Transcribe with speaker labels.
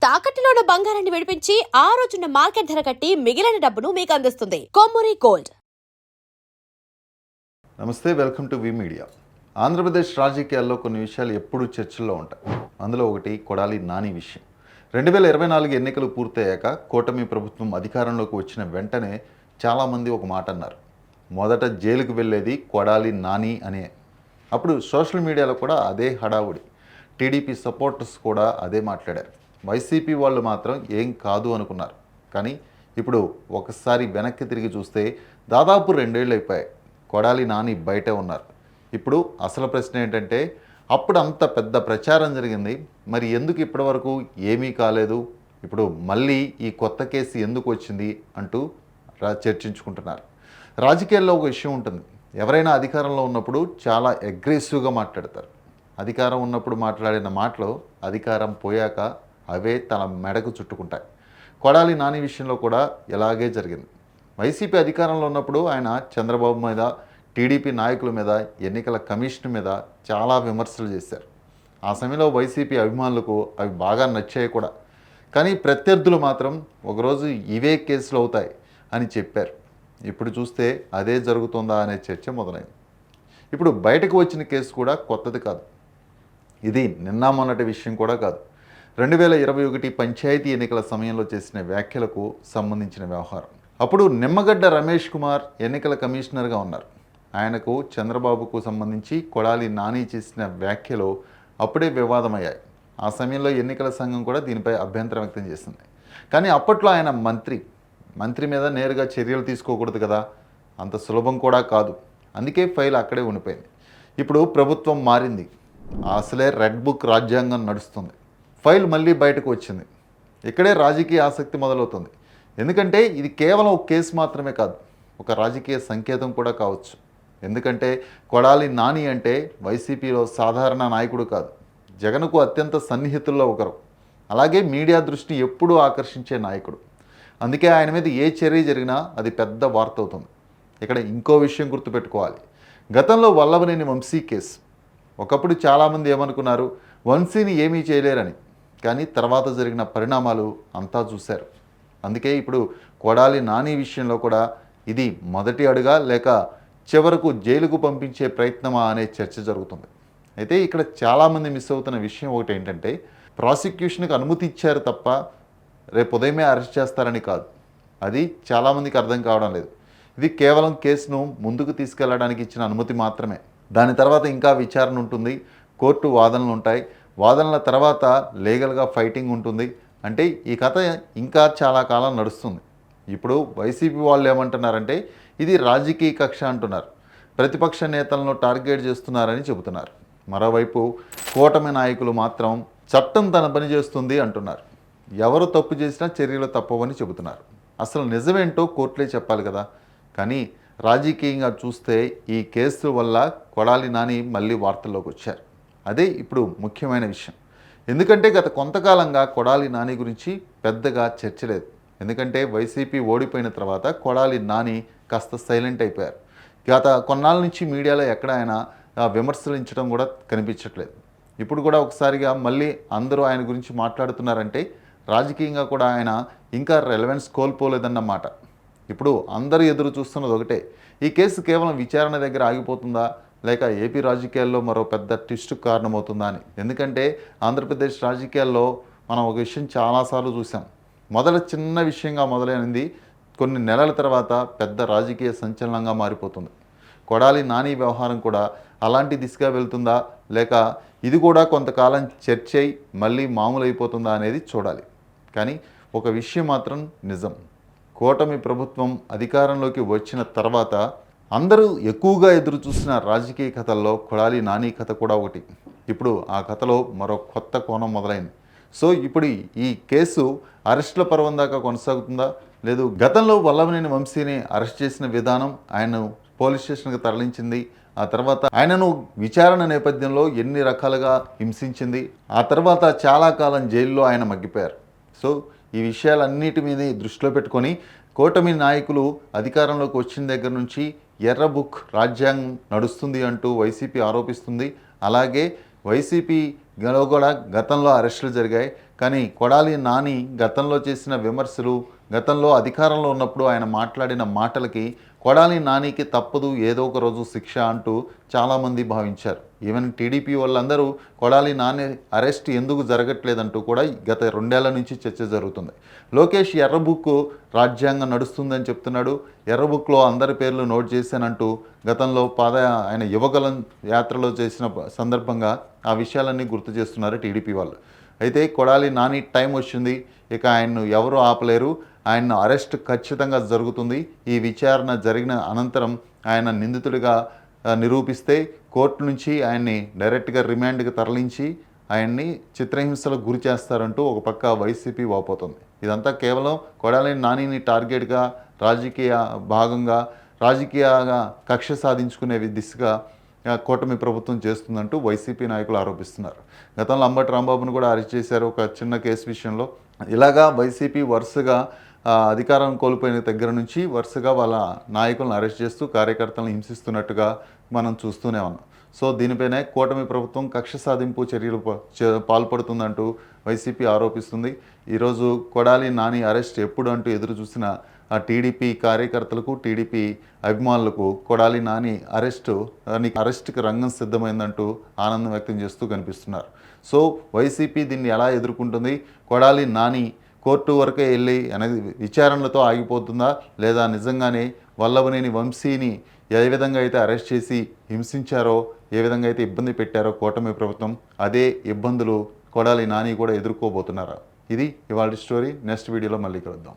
Speaker 1: తాకట్టులో ఉన్న బంగారాన్ని విడిపించి ఆ రోజున్న మార్కెట్ ధర కట్టి మిగిలిన డబ్బును మీకు అందిస్తుంది కొమ్మూరి గోల్డ్.
Speaker 2: నమస్తే, welcome to V media. Andhra Pradesh రాజకీయాల్లో కొన్ని విషయాలు ఎప్పుడూ చర్చల్లో ఉంటాయి. అందులో ఒకటి కొడాలి నాని విషయం. 2024 ఎన్నికలు పూర్తయ్యాక కూటమి ప్రభుత్వం అధికారంలోకి వచ్చిన వెంటనే చాలామంది ఒక మాట అన్నారు. మొదట జైలుకు వెళ్ళేది కొడాలి నాని అనే. అప్పుడు సోషల్ మీడియాలో కూడా అదే హడావుడి. టీడీపీ సపోర్టర్స్ కూడా అదే మాట్లాడారు. వైసీపీ వాళ్ళు మాత్రం ఏం కాదు అనుకున్నారు. కానీ ఇప్పుడు ఒకసారి వెనక్కి తిరిగి చూస్తే దాదాపు 2 ఏళ్ళు అయిపోయాయి. కొడాలి నాని బయటే ఉన్నారు. ఇప్పుడు అసలు ప్రశ్న ఏంటంటే, అప్పుడు అంత పెద్ద ప్రచారం జరిగింది, మరి ఎందుకు ఇప్పటివరకు ఏమీ కాలేదు, ఇప్పుడు మళ్ళీ ఈ కొత్త కేసు ఎందుకు వచ్చింది అంటూ చర్చించుకుంటున్నారు. రాజకీయాల్లో ఒక విషయం ఉంటుంది. ఎవరైనా అధికారంలో ఉన్నప్పుడు చాలా అగ్రెసివ్గా మాట్లాడతారు. అధికారం ఉన్నప్పుడు మాట్లాడిన మాటలు అధికారం పోయాక అవే తన మెడకు చుట్టుకుంటాయి. కొడాలి నాని విషయంలో కూడా ఇలాగే జరిగింది. వైసీపీ అధికారంలో ఉన్నప్పుడు ఆయన చంద్రబాబు మీద, టీడీపీ నాయకుల మీద, ఎన్నికల కమిషన్ మీద చాలా విమర్శలు చేశారు. ఆ సమయంలో వైసీపీ అభిమానులకు అవి బాగా నచ్చాయి కూడా. కానీ ప్రత్యర్థులు మాత్రం ఒకరోజు ఇవే కేసులు అవుతాయి అని చెప్పారు. ఇప్పుడు చూస్తే అదే జరుగుతుందా అనే చర్చ మొదలైంది. ఇప్పుడు బయటకు వచ్చిన కేసు కూడా కొత్తది కాదు. ఇది నిన్న మొన్నటి విషయం కూడా కాదు. 2021 పంచాయతీ ఎన్నికల సమయంలో చేసిన వ్యాఖ్యలకు సంబంధించిన వ్యవహారం. అప్పుడు నిమ్మగడ్డ రమేష్ కుమార్ ఎన్నికల కమిషనర్గా ఉన్నారు. ఆయనకు చంద్రబాబుకు సంబంధించి కొడాలి నాని చేసిన వ్యాఖ్యలు అప్పుడే వివాదమయ్యాయి. ఆ సమయంలో ఎన్నికల సంఘం కూడా దీనిపై అభ్యంతరం వ్యక్తం చేసింది. కానీ అప్పట్లో ఆయన మంత్రి మీద నేరుగా చర్యలు తీసుకోకూడదు కదా, అంత సులభం కూడా కాదు. అందుకే ఫైల్ అక్కడే ఉండిపోయింది. ఇప్పుడు ప్రభుత్వం మారింది, అసలే రెడ్ బుక్ రాజ్యాంగం నడుస్తుంది. ఫైల్ మళ్ళీ బయటకు వచ్చింది. ఇక్కడే రాజకీయ ఆసక్తి మొదలవుతుంది. ఎందుకంటే ఇది కేవలం ఒక కేసు మాత్రమే కాదు, ఒక రాజకీయ సంకేతం కూడా కావచ్చు. ఎందుకంటే కొడాలి నాని అంటే వైసీపీలో సాధారణ నాయకుడు కాదు, జగన్కు అత్యంత సన్నిహితుల్లో ఒకరు. అలాగే మీడియా దృష్టిని ఎప్పుడూ ఆకర్షించే నాయకుడు. అందుకే ఆయన మీద ఏ చర్య జరిగినా అది పెద్ద వార్త అవుతుంది. ఇక్కడ ఇంకో విషయం గుర్తుపెట్టుకోవాలి. గతంలో వల్లభనేని వంశీ కేసు. ఒకప్పుడు చాలామంది ఏమనుకున్నారు, వంశీని ఏమీ చేయలేరని. కానీ తర్వాత జరిగిన పరిణామాలు అంతా చూశారు. అందుకే ఇప్పుడు కొడాలి నాని విషయంలో కూడా ఇది మొదటి అడుగా లేక చివరకు జైలుకు పంపించే ప్రయత్నమా అనే చర్చ జరుగుతుంది. అయితే ఇక్కడ చాలామంది మిస్ అవుతున్న విషయం ఒకటి ఏంటంటే, ప్రాసిక్యూషన్కి అనుమతి ఇచ్చారు తప్ప రేపు ఉదయమే అరెస్ట్ చేస్తారని కాదు. అది చాలామందికి అర్థం కావడం లేదు. ఇది కేవలం కేసును ముందుకు తీసుకెళ్లడానికి ఇచ్చిన అనుమతి మాత్రమే. దాని తర్వాత ఇంకా విచారణ ఉంటుంది, కోర్టు వాదనలు ఉంటాయి, వాదనల తర్వాత లీగల్గా ఫైటింగ్ ఉంటుంది. అంటే ఈ కథ ఇంకా చాలా కాలం నడుస్తుంది. ఇప్పుడు వైసీపీ వాళ్ళు ఏమంటున్నారంటే ఇది రాజకీయ కక్ష అంటున్నారు. ప్రతిపక్ష నేతలను టార్గెట్ చేస్తున్నారని చెబుతున్నారు. మరోవైపు కూటమి నాయకులు మాత్రం చట్టం తన పని చేస్తుంది అంటున్నారు. ఎవరు తప్పు చేసినా చర్యలు తప్పవని చెబుతున్నారు. అసలు నిజమేంటో కోర్టులే చెప్పాలి కదా. కానీ రాజకీయంగా చూస్తే ఈ కేసు వల్ల కొడాలి నాని మళ్ళీ వార్తల్లోకి వచ్చారు. అదే ఇప్పుడు ముఖ్యమైన విషయం. ఎందుకంటే గత కొంతకాలంగా కొడాలి నాని గురించి పెద్దగా చర్చ లేదు. ఎందుకంటే వైసీపీ ఓడిపోయిన తర్వాత కొడాలి నాని కాస్త సైలెంట్ అయిపోయారు. గత కొన్నాళ్ళ నుంచి మీడియాలో ఎక్కడ ఆయన విమర్శించడం కూడా కనిపించట్లేదు. ఇప్పుడు కూడా ఒకసారిగా మళ్ళీ అందరూ ఆయన గురించి మాట్లాడుతున్నారంటే రాజకీయంగా కూడా ఆయన ఇంకా రెలవెన్స్ కోల్పోలేదన్నమాట. ఇప్పుడు అందరూ ఎదురు చూస్తున్నది ఒకటే, ఈ కేసు కేవలం విచారణ దగ్గర ఆగిపోతుందా లేక ఏపీ రాజకీయాల్లో మరో పెద్ద ట్విస్ట్కు కారణమవుతుందా అని. ఎందుకంటే ఆంధ్రప్రదేశ్ రాజకీయాల్లో మనం ఒక విషయం చాలాసార్లు చూసాం. మొదట చిన్న విషయంగా మొదలైనది కొన్ని నెలల తర్వాత పెద్ద రాజకీయ సంచలనంగా మారిపోతుంది. కొడాలి నాని వ్యవహారం కూడా అలాంటి దిశగా వెళ్తుందా లేక ఇది కూడా కొంతకాలం చర్చ అయి మళ్ళీ మామూలు అయిపోతుందా అనేది చూడాలి. కానీ ఒక విషయం మాత్రం నిజం, కూటమి ప్రభుత్వం అధికారంలోకి వచ్చిన తర్వాత అందరూ ఎక్కువగా ఎదురు చూసిన రాజకీయ కథల్లో కొడాలి నాని కథ కూడా ఒకటి. ఇప్పుడు ఆ కథలో మరో కొత్త కోణం మొదలైంది. సో ఇప్పుడు ఈ కేసు అరెస్టుల పర్వం దాకా కొనసాగుతుందా, లేదు గతంలో వల్లభనేని వంశీని అరెస్ట్ చేసిన విధానం, ఆయనను పోలీస్ స్టేషన్కి తరలించింది, ఆ తర్వాత ఆయనను విచారణ నేపథ్యంలో ఎన్ని రకాలుగా హింసించింది, ఆ తర్వాత చాలా కాలం జైల్లో ఆయన మగ్గిపోయారు. సో ఈ విషయాలన్నిటి మీద దృష్టిలో పెట్టుకొని కూటమి నాయకులు అధికారంలోకి వచ్చిన దగ్గర నుంచి ఎర్ర బుక్ రాజ్యాంగం నడుస్తుంది అంటూ వైసీపీ ఆరోపిస్తుంది. అలాగే వైసీపీలో కూడా గతంలో అరెస్టులు జరిగాయి, కానీ కొడాలి నాని గతంలో చేసిన విమర్శలు, గతంలో అధికారంలో ఉన్నప్పుడు ఆయన మాట్లాడిన మాటలకి కొడాలి నానికి తప్పదు ఏదో ఒక రోజు శిక్ష అంటూ చాలామంది భావించారు. ఈవెన్ టీడీపీ వాళ్ళందరూ కొడాలి నాని అరెస్ట్ ఎందుకు జరగట్లేదంటూ కూడా గత 2 ఏళ్ల నుంచి చర్చ జరుగుతుంది. లోకేష్ ఎర్ర బుక్ రాజ్యాంగం నడుస్తుందని చెప్తున్నాడు. ఎర్ర బుక్లో అందరి పేర్లు నోట్ చేశానంటూ గతంలో ఆయన యువగలం యాత్రలో చేసిన సందర్భంగా ఆ విషయాలన్నీ గుర్తు చేస్తున్నారు టీడీపీ వాళ్ళు. అయితే కొడాలి నాని టైం వచ్చింది, ఇక ఆయన్ను ఎవరు ఆపలేరు, ఆయన్ను అరెస్ట్ ఖచ్చితంగా జరుగుతుంది. ఈ విచారణ జరిగిన అనంతరం ఆయన నిందితుడిగా నిరూపిస్తే కోర్టు నుంచి ఆయన్ని డైరెక్ట్గా రిమాండ్కి తరలించి ఆయన్ని చిత్రహింసలకు గురి చేస్తారంటూ ఒక పక్క వైసీపీ వాపోతుంది. ఇదంతా కేవలం కొడాలి నానిని టార్గెట్గా రాజకీయంగా కక్ష సాధించుకునే దిశగా కూటమి ప్రభుత్వం చేస్తుందంటూ వైసీపీ నాయకులు ఆరోపిస్తున్నారు. గతంలో అంబటి రాంబాబును కూడా అరెస్ట్ చేశారు ఒక చిన్న కేసు విషయంలో. ఇలాగా వైసీపీ వరుసగా అధికారం కోల్పోయిన దగ్గర నుంచి వరుసగా వాళ్ళ నాయకులను అరెస్ట్ చేస్తూ కార్యకర్తలను హింసిస్తున్నట్టుగా మనం చూస్తూనే ఉన్నాం. సో దీనిపైనే కూటమి ప్రభుత్వం కక్ష సాధింపు చర్యలు పాల్పడుతుందంటూ వైసీపీ ఆరోపిస్తుంది. ఈరోజు కొడాలి నాని అరెస్ట్ ఎప్పుడు అంటూ ఎదురు చూసిన ఆ టీడీపీ కార్యకర్తలకు, టీడీపీ అభిమానులకు కొడాలి నాని అరెస్ట్కి రంగం సిద్ధమైందంటూ ఆనందం వ్యక్తం చేస్తూ కనిపిస్తున్నారు. సో వైసీపీ దీన్ని ఎలా ఎదుర్కొంటుంది? కొడాలి నాని కోర్టు వరకే వెళ్ళి విచారణలతో ఆగిపోతుందా, లేదా నిజంగానే వల్లభనేని వంశీని ఏ విధంగా అయితే అరెస్ట్ చేసి హింసించారో, ఏ విధంగా అయితే ఇబ్బంది పెట్టారో కూటమి ప్రభుత్వం, అదే ఇబ్బందులు కొడాలి నాని కూడా ఎదుర్కోబోతున్నారా? ఇది ఇవాళ స్టోరీ. నెక్స్ట్ వీడియోలో మళ్ళీ కలుద్దాం.